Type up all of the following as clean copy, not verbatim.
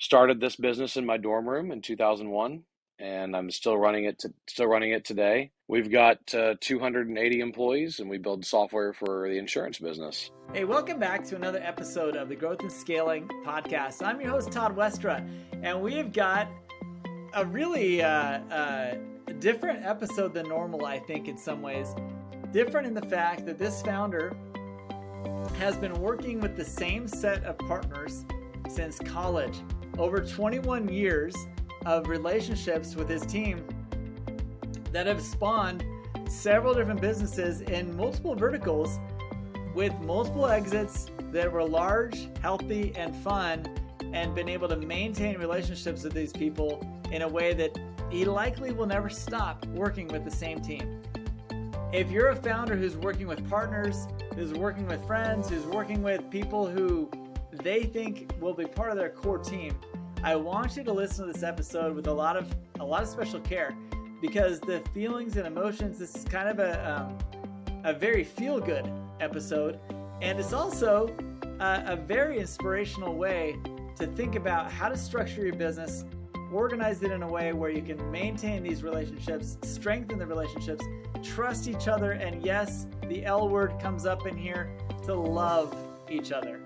Started this business in my dorm room in 2001, and I'm still running it today. We've got 280 employees, and we build software for the insurance business. Hey, welcome back to another episode of the Growth and Scaling Podcast. I'm your host, Todd Westra, and we have got a really different episode than normal, I think, in some ways. Different in the fact that this founder has been working with the same set of partners since college. Over 21 years of relationships with his team that have spawned several different businesses in multiple verticals with multiple exits that were large, healthy, and fun, and been able to maintain relationships with these people in a way that he likely will never stop working with the same team. If you're a founder who's working with partners, who's working with friends, who's working with people who they think will be part of their core team, I want you to listen to this episode with a lot of special care, because the feelings and emotions, this is kind of a very feel-good episode, and it's also a very inspirational way to think about how to structure your business, organize it in a way where you can maintain these relationships, strengthen the relationships, trust each other, and yes, the L word comes up in here, to love each other.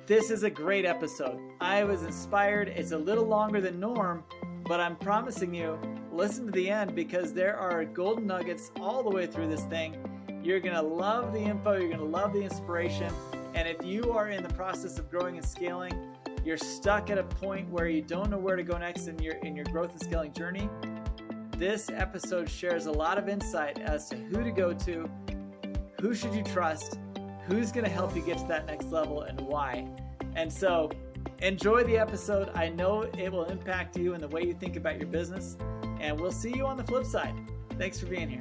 This is a great episode. I was inspired. It's a little longer than norm, but I'm promising you, listen to the end, because there are golden nuggets all the way through this thing. You're going to love the info. You're going to love the inspiration. And if you are in the process of growing and scaling, you're stuck at a point where you don't know where to go next in your growth and scaling journey, this episode shares a lot of insight as to who to go to, who should you trust, who's going to help you get to that next level, and why. And so enjoy the episode. I know it will impact you in the way you think about your business, and we'll see you on the flip side. Thanks for being here.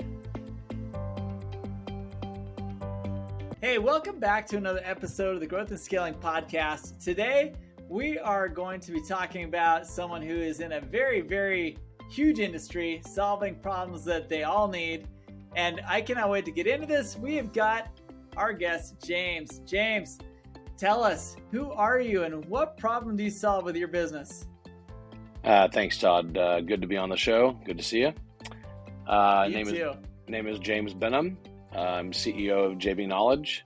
Hey, welcome back to another episode of the Growth and Scaling Podcast. Today, we are going to be talking about someone who is in a very, very huge industry, solving problems that they all need. And I cannot wait to get into this. We have got our guest, James. James, tell us, who are you and what problem do you solve with your business? Thanks, Todd. Good to be on the show. Good to see you. Name is James Benham. I'm CEO of JBKnowledge.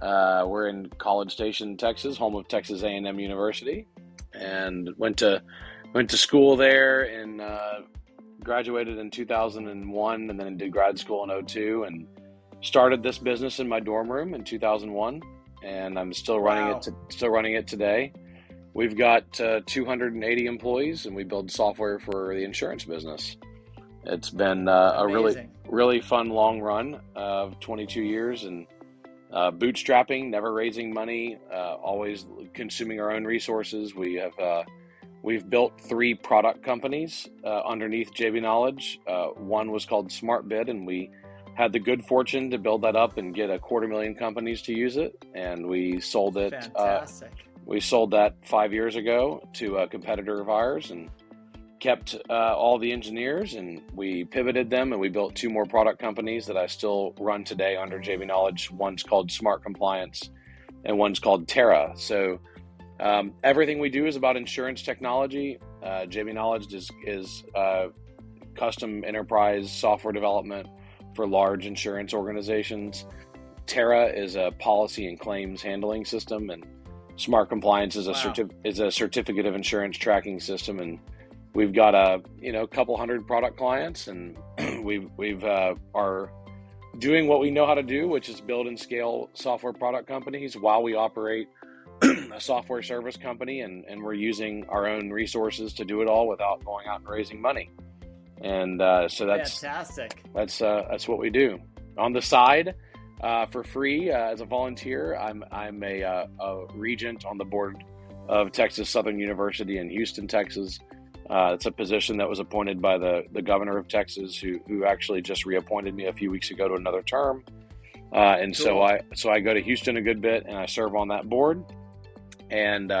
We're in College Station, Texas, home of Texas A&M University, and went to school there and graduated in 2001, and then did grad school in 2002, and started this business in my dorm room in 2001, and I'm still running it today. We've got 280 employees, and we build software for the insurance business. It's been a really fun long run of 22 years, and bootstrapping, never raising money, always consuming our own resources. We've built 3 product companies underneath JBKnowledge. One was called SmartBid, and we had the good fortune to build that up and get 250,000 companies to use it, and we sold it. Fantastic. We sold that 5 years ago to a competitor of ours, and kept all the engineers, and we pivoted them, and we built 2 more product companies that I still run today under JBKnowledge. One's called SmartCompliance, and one's called Terra. So everything we do is about insurance technology. JBKnowledge is custom enterprise software development for large insurance organizations. Terra is a policy and claims handling system, and SmartCompliance is a certificate of insurance tracking system. And we've got a couple hundred product clients, and we've are doing what we know how to do, which is build and scale software product companies while we operate a software service company, and we're using our own resources to do it all without going out and raising money. And so that's fantastic. That's what we do on the side for free as a volunteer. I'm a regent on the board of Texas Southern University in Houston, Texas. It's a position that was appointed by the governor of Texas, who actually just reappointed me a few weeks ago to another term. And cool. So I go to Houston a good bit, and I serve on that board. And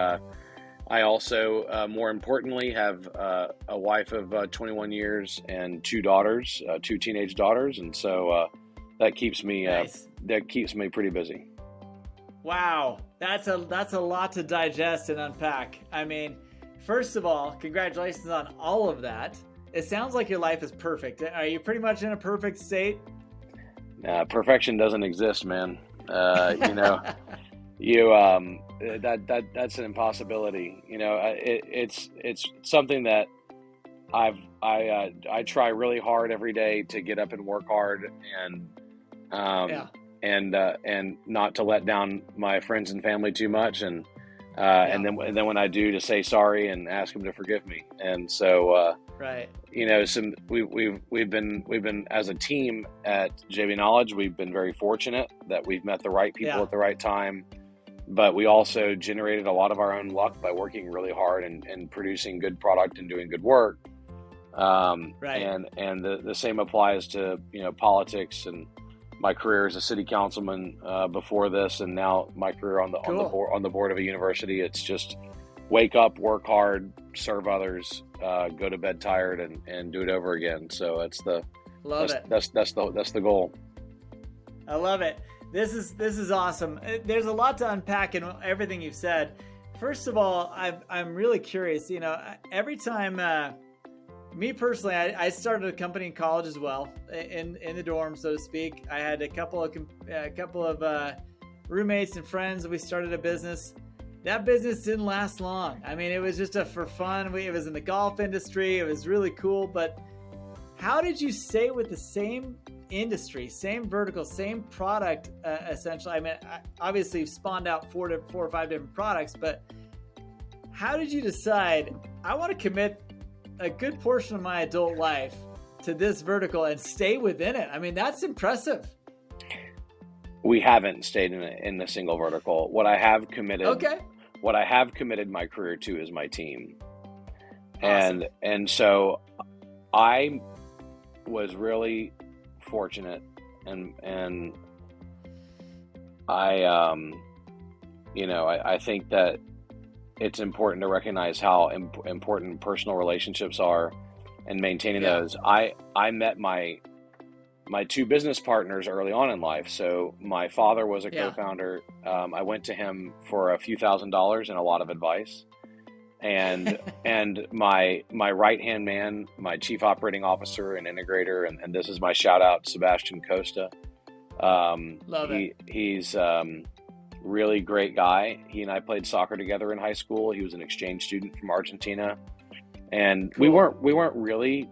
I also, more importantly, have a wife of 21 years and 2 daughters, 2 teenage daughters, and so that keeps me nice. That keeps me pretty busy. Wow, that's a lot to digest and unpack. I mean, first of all, congratulations on all of that. It sounds like your life is perfect. Are you pretty much in a perfect state? Perfection doesn't exist, man. That's an impossibility. It's something that I try really hard every day to get up and work hard and not to let down my friends and family too much, and then when I do, to say sorry and ask them to forgive me. And so right, we've been as a team at JBKnowledge, we've been very fortunate that we've met the right people at the right time, but we also generated a lot of our own luck by working really hard and producing good product and doing good work. And the same applies to politics and my career as a city councilman before this, and now my career on the board of a university. It's just wake up, work hard, serve others, go to bed tired, and do it over again. So that's the goal. I love it. This is awesome. There's a lot to unpack in everything you've said. First of all, I'm really curious. Every time. Me personally, I started a company in college as well, in the dorm, so to speak. I had a couple of roommates and friends. We started a business. That business didn't last long. I mean, it was just for fun. It was in the golf industry. It was really cool. But how did you stay with the same industry, same vertical, same product, essentially? I mean, obviously you've spawned out four or five different products, but how did you decide, I want to commit a good portion of my adult life to this vertical and stay within it? I mean, that's impressive. We haven't stayed in a single vertical. What I have committed my career to is my team. Awesome. And so I was really fortunate, and I think that it's important to recognize how important personal relationships are and maintaining those. I met my two business partners early on in life. So my father was a co-founder. I went to him for a few $1,000s and a lot of advice. And my right-hand man, my chief operating officer and integrator, and this is my shout out, Sebastian Costa. Love it. He's really great guy. He and I played soccer together in high school. He was an exchange student from Argentina, and cool. we weren't really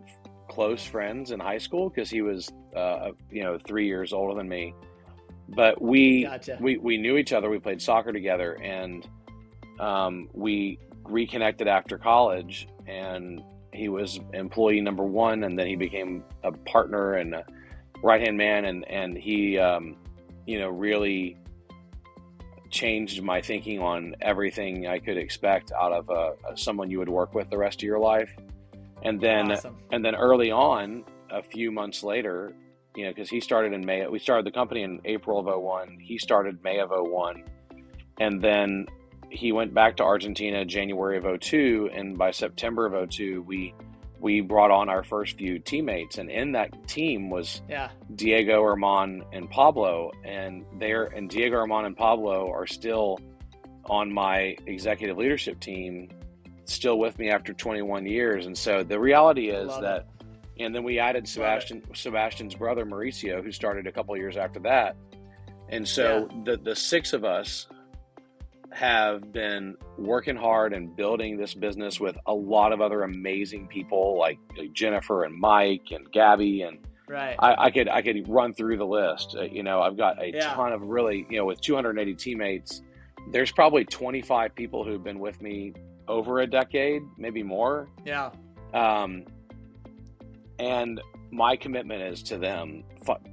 close friends in high school because he was 3 years older than me. But we knew each other. We played soccer together, and we reconnected after college. And he was employee number one, and then he became a partner and a right-hand man, and he really changed my thinking on everything I could expect out of someone you would work with the rest of your life. And then awesome. And then early on, a few months later, because he started in May, we started the company in April of 2001. He started May of 2001, and then he went back to Argentina January of 2002, and by September of 2002, we brought on our first few teammates, and in that team was Diego, Herman, and Pablo, and Diego, Herman, and Pablo are still on my executive leadership team, still with me after 21 years. And so the reality is and then we added Sebastian's brother Mauricio, who started a couple of years after that. And so the six of us have been working hard and building this business with a lot of other amazing people like Jennifer and Mike and Gabby, and I could run through the list. I've got a ton of really, with 280 teammates, there's probably 25 people who've been with me over a decade, maybe more. And my commitment is to them,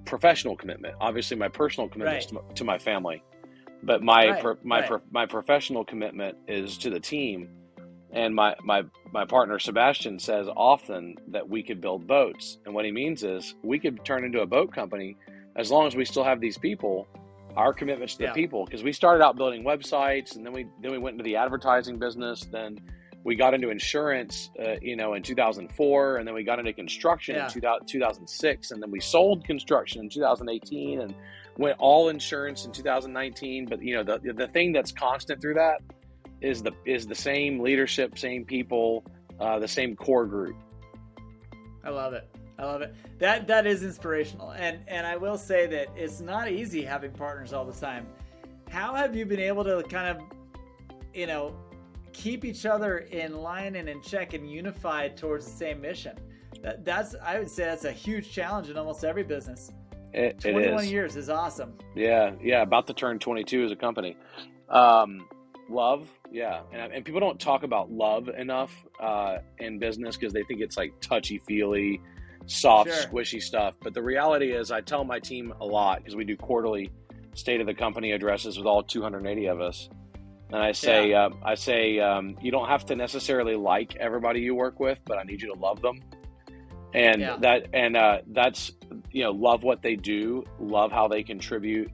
professional commitment. Obviously my personal commitment is to my family. But my professional commitment is to the team, and my partner Sebastian says often that we could build boats, and what he means is we could turn into a boat company as long as we still have these people. Our commitments to the people, because we started out building websites, and then we went into the advertising business. Then we got into insurance, in 2004, and then we got into construction in 2006, and then we sold construction in 2018, and went all insurance in 2019. But the thing that's constant through that is the same leadership, same people, the same core group. I love it. I love it. That is inspirational. And I will say that it's not easy having partners all the time. How have you been able to kind of, keep each other in line and in check and unified towards the same mission? I would say that's a huge challenge in almost every business. 21 years is awesome. Yeah. About to turn 22 as a company. Love. Yeah. And people don't talk about love enough in business because they think it's like touchy-feely, soft, squishy stuff. But the reality is I tell my team a lot because we do quarterly state of the company addresses with all 280 of us. And I say, you don't have to necessarily like everybody you work with, but I need you to love them. And that's, love what they do, love how they contribute,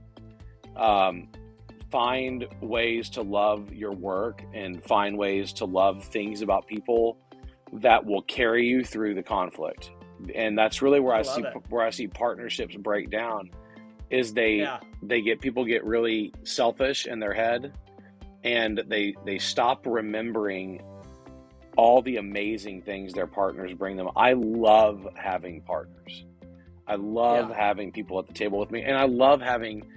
find ways to love your work and find ways to love things about people that will carry you through the conflict. And that's really where I see partnerships break down is people get really selfish in their head and they stop remembering all the amazing things their partners bring them. I love having partners. I love having people at the table with me. And I love having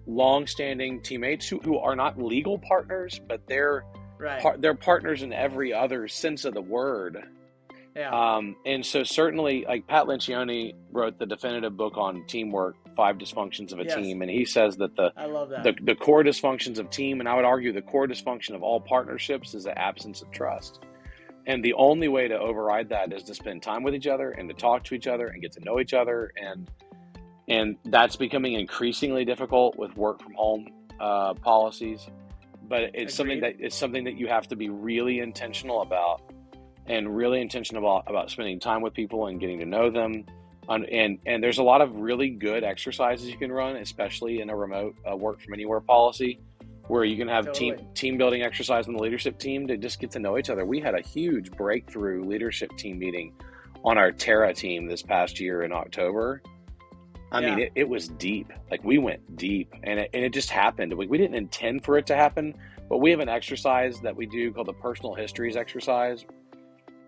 long-standing teammates who are not legal partners, but they're partners in every other sense of the word. Yeah. And so certainly, like Pat Lencioni wrote the definitive book on teamwork, 5 Dysfunctions of a Team. And he says that I love that. the core dysfunctions of team, and I would argue the core dysfunction of all partnerships is the absence of trust. And the only way to override that is to spend time with each other and to talk to each other and get to know each other. And that's becoming increasingly difficult with work from home policies. But it's something that you have to be really intentional about, and really intentional about spending time with people and getting to know them. And there's a lot of really good exercises you can run, especially in a remote work from anywhere policy, where you can have team building exercise on the leadership team to just get to know each other. We had a huge breakthrough leadership team meeting on our Terra team this past year in October. I mean, it was deep. Like, we went deep, and it just happened. We didn't intend for it to happen, but we have an exercise that we do called the personal histories exercise.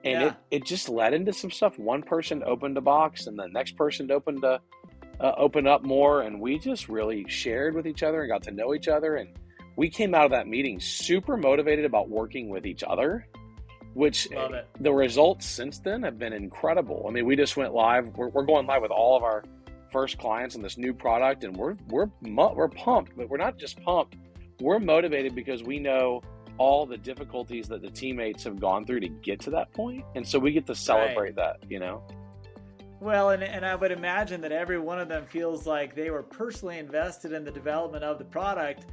And it just led into some stuff. One person opened a box, and the next person opened up more, and we just really shared with each other and got to know each other. And we came out of that meeting super motivated about working with each other, which the results since then have been incredible. I mean, we just went live. We're going live with all of our first clients on this new product, and we're pumped, but we're not just pumped. We're motivated because we know all the difficulties that the teammates have gone through to get to that point. And so we get to celebrate that, Well, and I would imagine that every one of them feels like they were personally invested in the development of the product,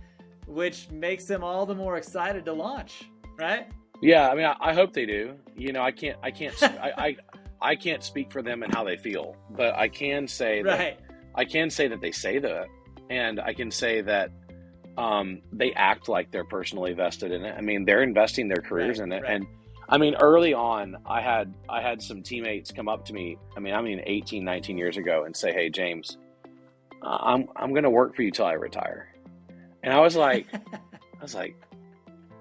which makes them all the more excited to launch, right? Yeah, I mean, I hope they do. I can't speak for them and how they feel, but I can say that they say that, and I can say that they act like they're personally vested in it. I mean, they're investing their careers in it. And I mean, early on, I had some teammates come up to me. I mean, 18, 19 years ago, and say, "Hey, James, I'm going to work for you till I retire." And I was like,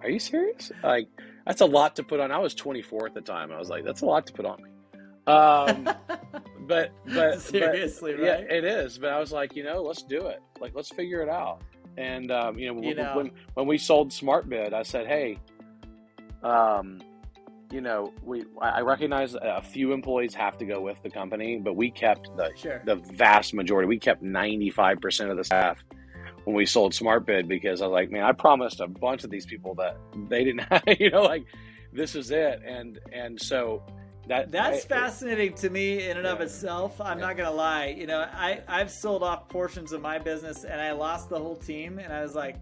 "Are you serious? Like, that's a lot to put on." I was 24 at the time. I was like, "That's a lot to put on me." But seriously, right? Yeah, it is. But I was like, let's do it. Like, let's figure it out. And when we sold SmartBid, I said, "Hey, I recognize a few employees have to go with the company, but we kept the vast majority. We kept 95% of the staff when we sold SmartBid, because I was like, man, I promised a bunch of these people that they didn't have, like, this is it." And so that's fascinating to me in and of itself. I'm not going to lie. I've sold off portions of my business and I lost the whole team, and I was like,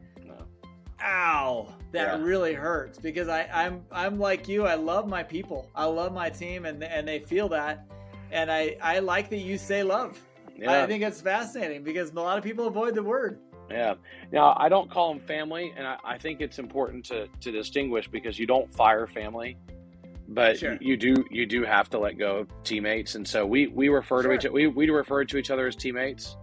ow, that really hurts, because I'm like you. I love my people. I love my team, and they feel that. And I like that you say love. Yeah. I think it's fascinating because a lot of people avoid the word. Yeah. Now, I don't call them family, and I think it's important to distinguish, because you don't fire family. But you do have to let go of teammates, and so we refer to we refer to each other as teammates.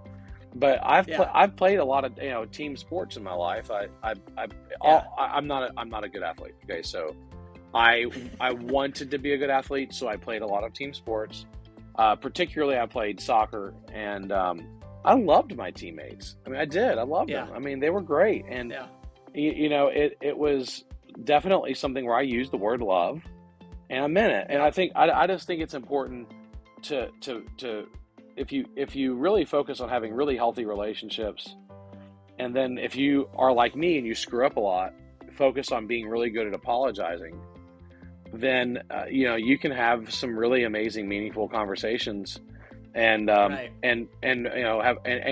But Yeah. I've played a lot of team sports in my life. I'm not a good athlete. Okay, so I wanted to be a good athlete, so I played a lot of team sports. Particularly, I played soccer, and I loved my teammates. I mean, I did. I loved them. I mean, they were great, and it was definitely something where I used the word love, and I meant it. And I just think it's important to if you really focus on having really healthy relationships, and then if you are like me and you screw up a lot, focus on being really good at apologizing, then you can have some really amazing, meaningful conversations, and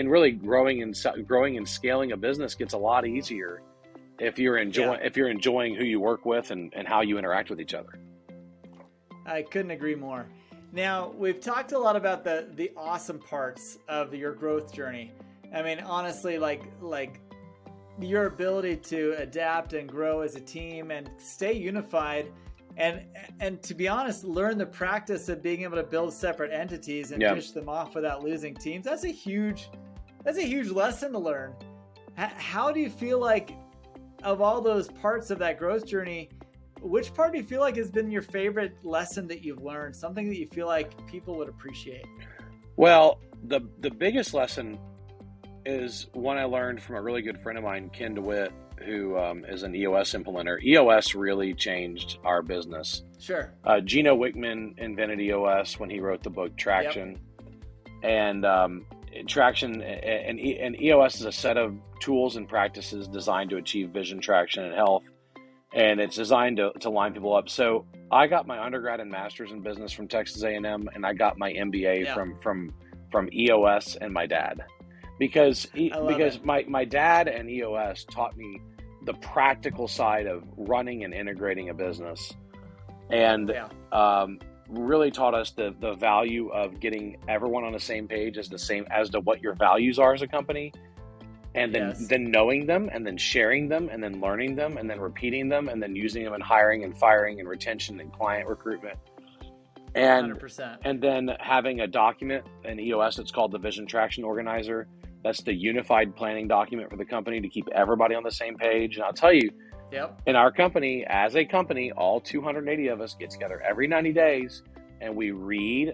really growing and scaling a business gets a lot easier if you're enjoying who you work with and how you interact with each other. I couldn't agree more. Now, we've talked a lot about the awesome parts of your growth journey. I mean, honestly, like your ability to adapt and grow as a team and stay unified, and to be honest, learn the practice of being able to build separate entities and dish them off without losing teams. That's a huge lesson to learn. How do you feel like, of all those parts of that growth journey, which part do you feel like has been your favorite lesson that you've learned? Something that you feel like people would appreciate? Well, the biggest lesson is one I learned from a really good friend of mine, Ken DeWitt, who is an EOS implementer. EOS really changed our business. Sure. Gino Wickman invented EOS when he wrote the book Traction. And Traction and EOS is a set of tools and practices designed to achieve vision, traction, and health. And it's designed to line people up. So I got my undergrad and master's in business from Texas A&M, and I got my MBA from EOS and my dad, because my dad and EOS taught me the practical side of running and integrating a business, and really taught us the value of getting everyone on the same page as to what your values are as a company. And then knowing them, and then sharing them, and then learning them, and then repeating them, and then using them in hiring and firing and retention and client recruitment. And 100%. And then having a document in EOS that's called the Vision Traction Organizer. That's the unified planning document for the company to keep everybody on the same page. And I'll tell you, in our company, as a company, all 280 of us get together every 90 days, and we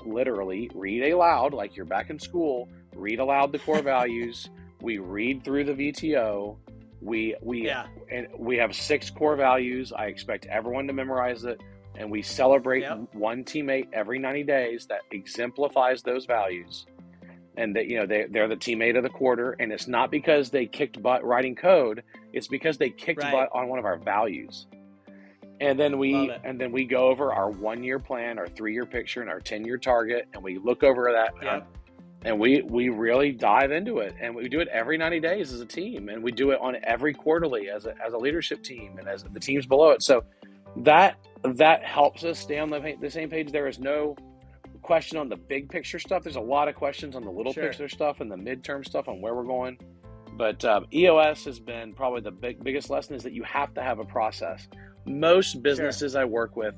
literally read aloud, like you're back in school, read aloud the core values. We read through the VTO. We have 6 core values. I expect everyone to memorize it, and we celebrate one teammate every 90 days that exemplifies those values. And that they're the teammate of the quarter, and it's not because they kicked butt writing code. It's because they kicked butt on one of our values. And then we go over our 1-year plan, our 3-year picture, and our 10-year target, and we look over that. And we really dive into it, and we do it every 90 days as a team, and we do it on every quarterly as a leadership team and as the teams below it. So that helps us stay on the same page. There is no question on the big picture stuff. There's a lot of questions on the little picture stuff and the midterm stuff on where we're going. But EOS has been probably the biggest lesson, is that you have to have a process. Most businesses I work with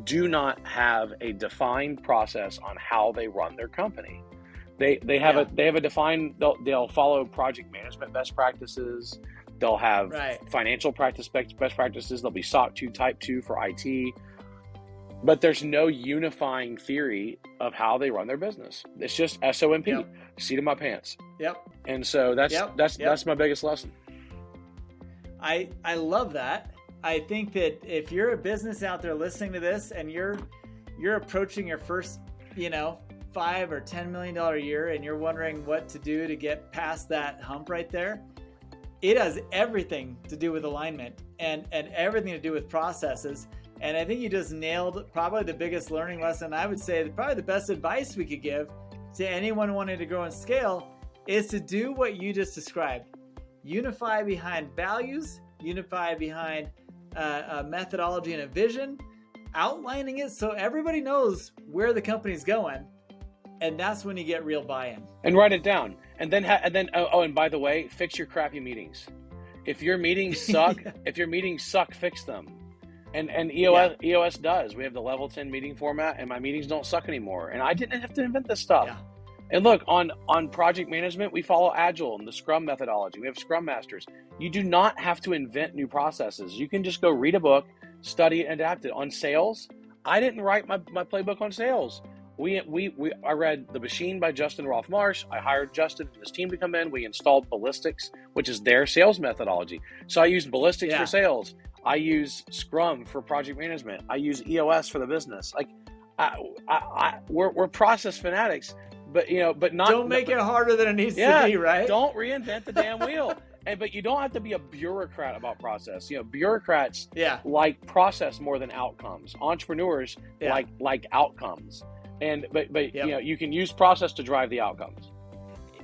do not have a defined process on how they run their company. They have a defined. They'll follow project management best practices. They'll have financial best practices. They'll be SOC 2 Type 2 for IT. But there's no unifying theory of how they run their business. It's just SOMP, seat of my pants. And so that's my biggest lesson. I love that. I think that if you're a business out there listening to this, and you're approaching your first, $5 or $10 million a year, and you're wondering what to do to get past that hump right there, it has everything to do with alignment and everything to do with processes. And I think you just nailed probably the biggest learning lesson. I would say probably the best advice we could give to anyone wanting to grow and scale is to do what you just described. Unify behind values, unify behind a methodology and a vision, outlining it so everybody knows where the company's going. And that's when you get real buy-in. And write it down. And then and by the way, fix your crappy meetings. If your meetings suck, fix them. And EOS does. We have the level 10 meeting format, and my meetings don't suck anymore. And I didn't have to invent this stuff. And look, on project management, we follow Agile and the Scrum methodology. We have Scrum Masters. You do not have to invent new processes. You can just go read a book, study it, and adapt it. On sales, I didn't write my playbook on sales. I read The Machine by Justin Roth-Marsh. I hired Justin and his team to come in. We installed Ballistics, which is their sales methodology. So I use Ballistics for sales. I use Scrum for project management. I use EOS for the business. Like, we're process fanatics, but not. Don't make it harder than it needs to be, right? Don't reinvent the damn wheel. But you don't have to be a bureaucrat about process. Bureaucrats like process more than outcomes. Entrepreneurs like outcomes. But you can use process to drive the outcomes.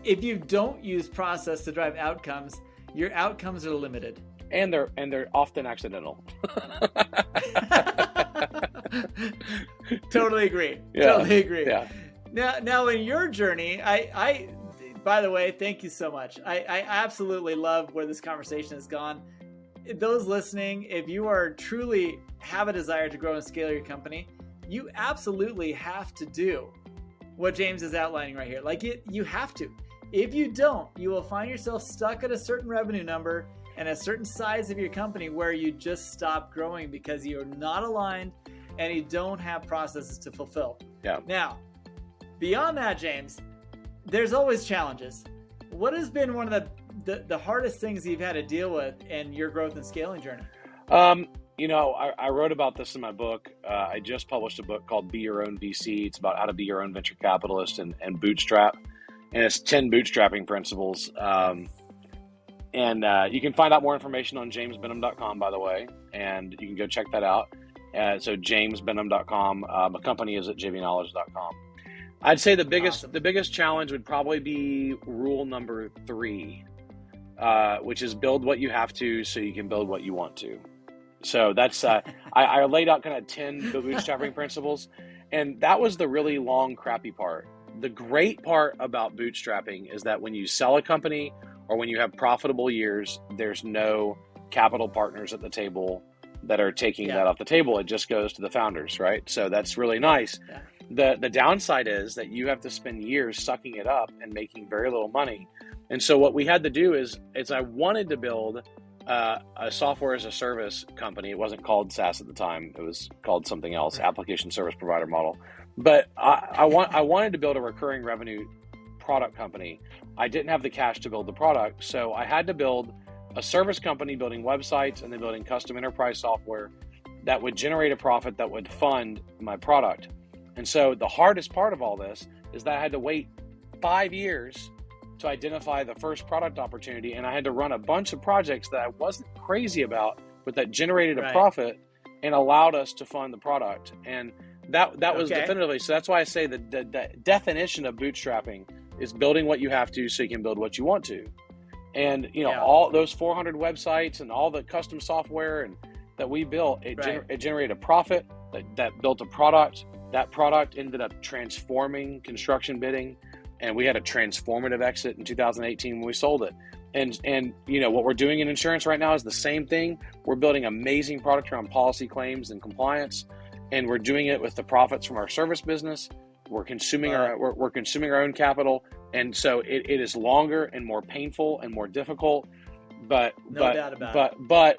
If you don't use process to drive outcomes, your outcomes are limited. And they're often accidental. Totally agree. Totally agree. Yeah. Now in your journey, I by the way, thank you so much. I absolutely love where this conversation has gone. Those listening, if you are truly have a desire to grow and scale your company, you absolutely have to do what James is outlining right here. You have to. If you don't, you will find yourself stuck at a certain revenue number and a certain size of your company where you just stop growing because you're not aligned and you don't have processes to fulfill. Yeah. Now, beyond that, James, there's always challenges. What has been one of the hardest things you've had to deal with in your growth and scaling journey? I wrote about this in my book. I just published a book called Be Your Own VC. It's about how to be your own venture capitalist and bootstrap. And it's 10 bootstrapping principles. And you can find out more information on jamesbenham.com, by the way, and you can go check that out. So jamesbenham.com. My company is at jbknowledge.com. I'd say the biggest challenge would probably be rule number 3, which is build what you have to so you can build what you want to. So that's I laid out kind of 10 bootstrapping principles, and that was the really long, crappy part. The great part about bootstrapping is that when you sell a company or when you have profitable years, there's no capital partners at the table that are taking that off the table. It just goes to the founders, right? So that's really nice. Yeah. The downside is that you have to spend years sucking it up and making very little money. And so what we had to do is I wanted to build a software as a service company. It wasn't called SaaS at the time. It was called something else, application service provider model. But I wanted to build a recurring revenue product company. I didn't have the cash to build the product, so I had to build a service company building websites and then building custom enterprise software that would generate a profit that would fund my product. And so the hardest part of all this is that I had to wait 5 years to identify the first product opportunity, and I had to run a bunch of projects that I wasn't crazy about, but that generated a profit and allowed us to fund the product. And that was definitively, so that's why I say the definition of bootstrapping is building what you have to so you can build what you want to. And all those 400 websites and all the custom software and that we built, it generated a profit that built a product. That product ended up transforming construction bidding, and we had a transformative exit in 2018 when we sold it. And what we're doing in insurance right now is the same thing. We're building amazing product around policy claims and compliance, and we're doing it with the profits from our service business. We're consuming we're consuming our own capital, and so it is longer and more painful and more difficult. But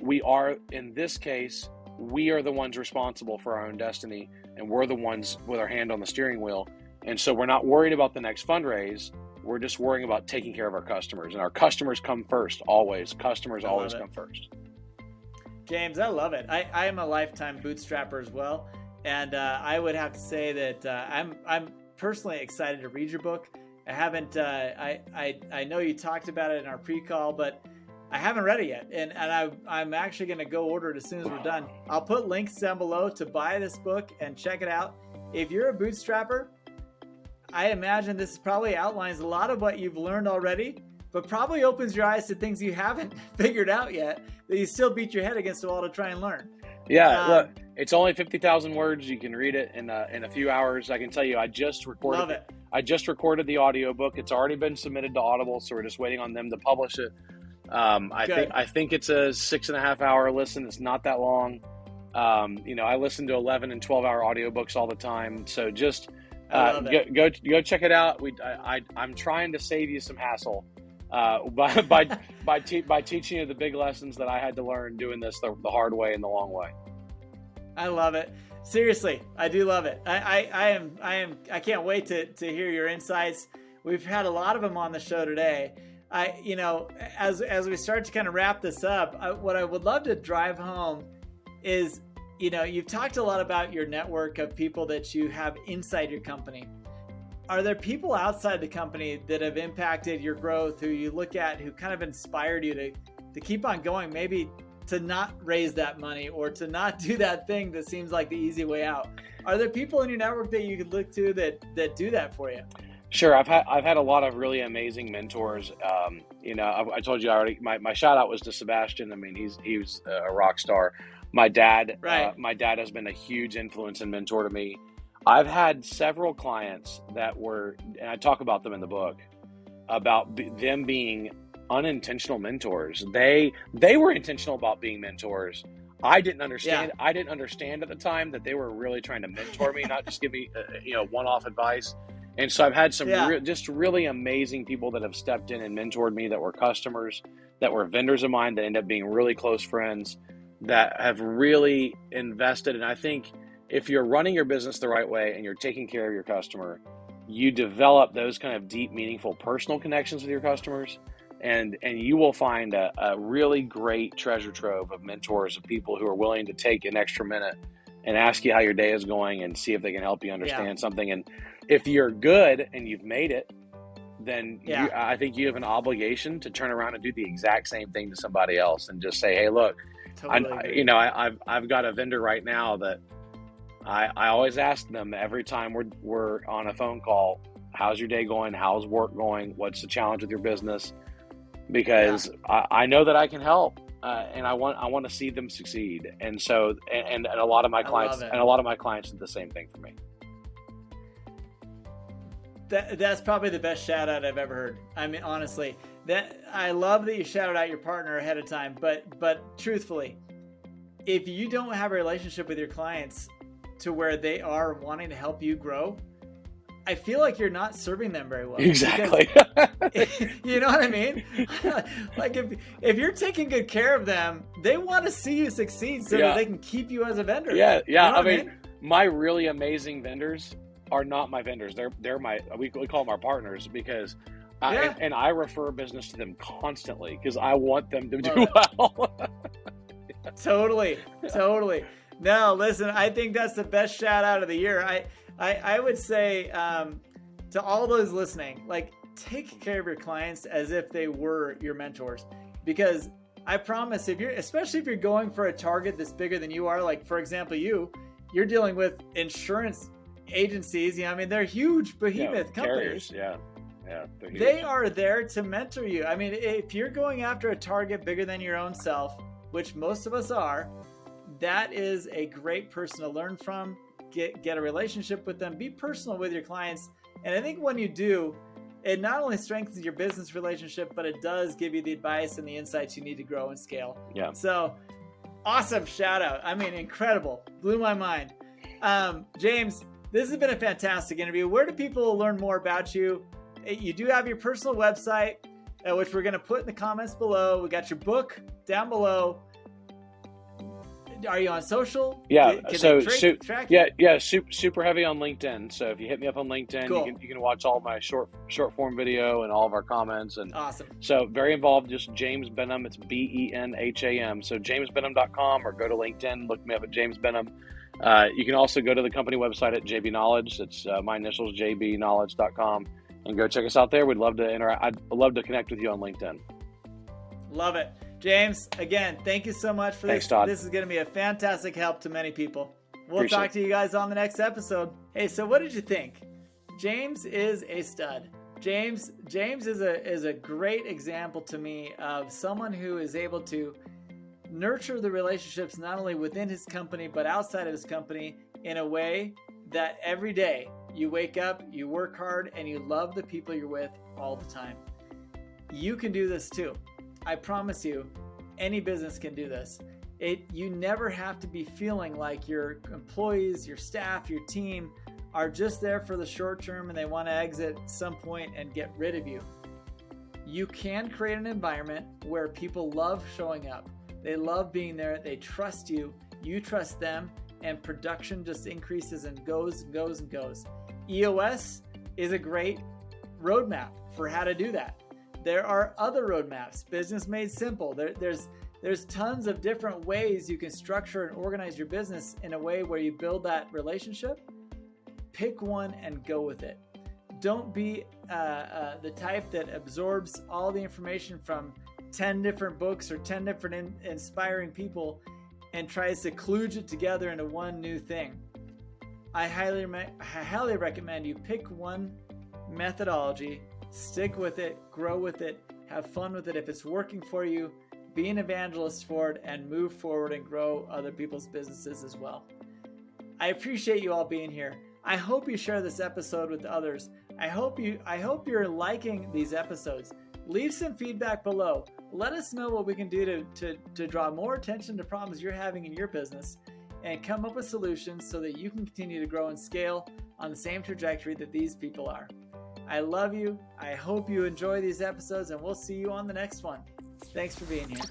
we are, in this case, we are the ones responsible for our own destiny, and we're the ones with our hand on the steering wheel. And so we're not worried about the next fundraise. We're just worrying about taking care of our customers, and our customers come first, always. Customers always come first. James, I love it. I am a lifetime bootstrapper as well. And I would have to say that I'm personally excited to read your book. I haven't, I know you talked about it in our pre-call, but I haven't read it yet. And I'm actually going to go order it as soon as we're done. I'll put links down below to buy this book and check it out. If you're a bootstrapper, I imagine this probably outlines a lot of what you've learned already, but probably opens your eyes to things you haven't figured out yet that you still beat your head against the wall to try and learn. Yeah, look, it's only 50,000 words. You can read it in a few hours. I can tell you, I just recorded it. I just recorded the audiobook. It's already been submitted to Audible, so we're just waiting on them to publish it. I think it's a 6.5 hour listen. It's not that long. I listen to 11 and 12 hour audiobooks all the time. So love it. Go check it out. I'm trying to save you some hassle by teaching you the big lessons that I had to learn doing this the hard way and the long way. I love it. Seriously, I do love it. I can't wait to hear your insights. We've had a lot of them on the show today. As we start to kind of wrap this up, what I would love to drive home is, you've talked a lot about your network of people that you have inside your company. Are there people outside the company that have impacted your growth, who you look at, who kind of inspired you to keep on going, maybe to not raise that money or to not do that thing that seems like the easy way out? Are there people in your network that you could look to that do that for you? Sure. I've had a lot of really amazing mentors. I told you already, my shout out was to Sebastian. I mean, he was a rock star. My dad, right. My dad has been a huge influence and mentor to me. I've had several clients that were, and I talk about them in the book, about them being unintentional mentors. They were intentional about being mentors. I didn't understand. Yeah. I didn't understand at the time that they were really trying to mentor me, not just give me one-off advice. And so I've had some just really amazing people that have stepped in and mentored me, that were customers, that were vendors of mine, that end up being really close friends, that have really invested. And I think if you're running your business the right way and you're taking care of your customer, you develop those kind of deep, meaningful personal connections with your customers, and you will find a really great treasure trove of mentors, of people who are willing to take an extra minute and ask you how your day is going and see if they can help you understand something. And if you're good and you've made it, then I think you have an obligation to turn around and do the exact same thing to somebody else and just say, hey, look, totally I've got a vendor right now that I always ask them every time we're on a phone call, how's your day going? How's work going? What's the challenge with your business? Because I know that I can help, and I want to see them succeed. And so, and a lot of my clients did the same thing for me. That's probably the best shout out I've ever heard. I mean, honestly, I love that you shouted out your partner ahead of time, but truthfully, if you don't have a relationship with your clients to where they are wanting to help you grow, I feel like you're not serving them very well. Exactly. You know what I mean? Like if you're taking good care of them, they want to see you succeed so that they can keep you as a vendor. Yeah. You know I mean, my really amazing vendors are not my vendors. They're we call them our partners, because I refer business to them constantly because I want them to do well. Totally. No, listen, I think that's the best shout out of the year. I would say to all those listening, like, take care of your clients as if they were your mentors, because I promise, especially if you're going for a target that's bigger than you are, like, for example, you're dealing with insurance agencies. I mean, they're huge behemoth companies. Carriers, they're huge. They are there to mentor you. I mean, if you're going after a target bigger than your own self, which most of us are, that is a great person to learn from. Get a relationship with them. Be personal with your clients. And I think when you do, it not only strengthens your business relationship, but it does give you the advice and the insights you need to grow and scale. Yeah. So awesome shout out. I mean, incredible. Blew my mind. James, this has been a fantastic interview. Where do people learn more about you? You do have your personal website, which we're going to put in the comments below. We got your book down below. Are you on social? Yeah. Track you? Super heavy on LinkedIn. So if you hit me up on LinkedIn, cool. you can watch all my short form video and all of our comments. And awesome. So very involved. Just James Benham. It's BENHAM. So jamesbenham.com, or go to LinkedIn. Look me up at James Benham. You can also go to the company website at JBKnowledge. It's my initials, jbknowledge.com, and go check us out there. We'd love to interact. I'd love to connect with you on LinkedIn. Love it. James, again, thank you so much for Thanks, this. Todd. This is going to be a fantastic help to many people. We'll Appreciate talk to you guys on the next episode. Hey, so what did you think? James is a stud. James is a great example to me of someone who is able to nurture the relationships not only within his company but outside of his company in a way that every day you wake up, you work hard, and you love the people you're with all the time. You can do this too. I promise you, any business can do this. You never have to be feeling like your employees, your staff, your team are just there for the short term and they want to exit at some point and get rid of you. You can create an environment where people love showing up. They love being there. They trust you. You trust them, and production just increases and goes and goes and goes. EOS is a great roadmap for how to do that. There are other roadmaps. Business Made Simple. There's tons of different ways you can structure and organize your business in a way where you build that relationship. Pick one and go with it. Don't be the type that absorbs all the information from 10 different books or 10 different inspiring people and tries to kludge it together into one new thing. I highly recommend you pick one methodology, stick with it, grow with it, have fun with it. If it's working for you, be an evangelist for it and move forward and grow other people's businesses as well. I appreciate you all being here. I hope you share this episode with others. I hope you're liking these episodes. Leave some feedback below. Let us know what we can do to draw more attention to problems you're having in your business and come up with solutions so that you can continue to grow and scale on the same trajectory that these people are. I love you. I hope you enjoy these episodes, and we'll see you on the next one. Thanks for being here.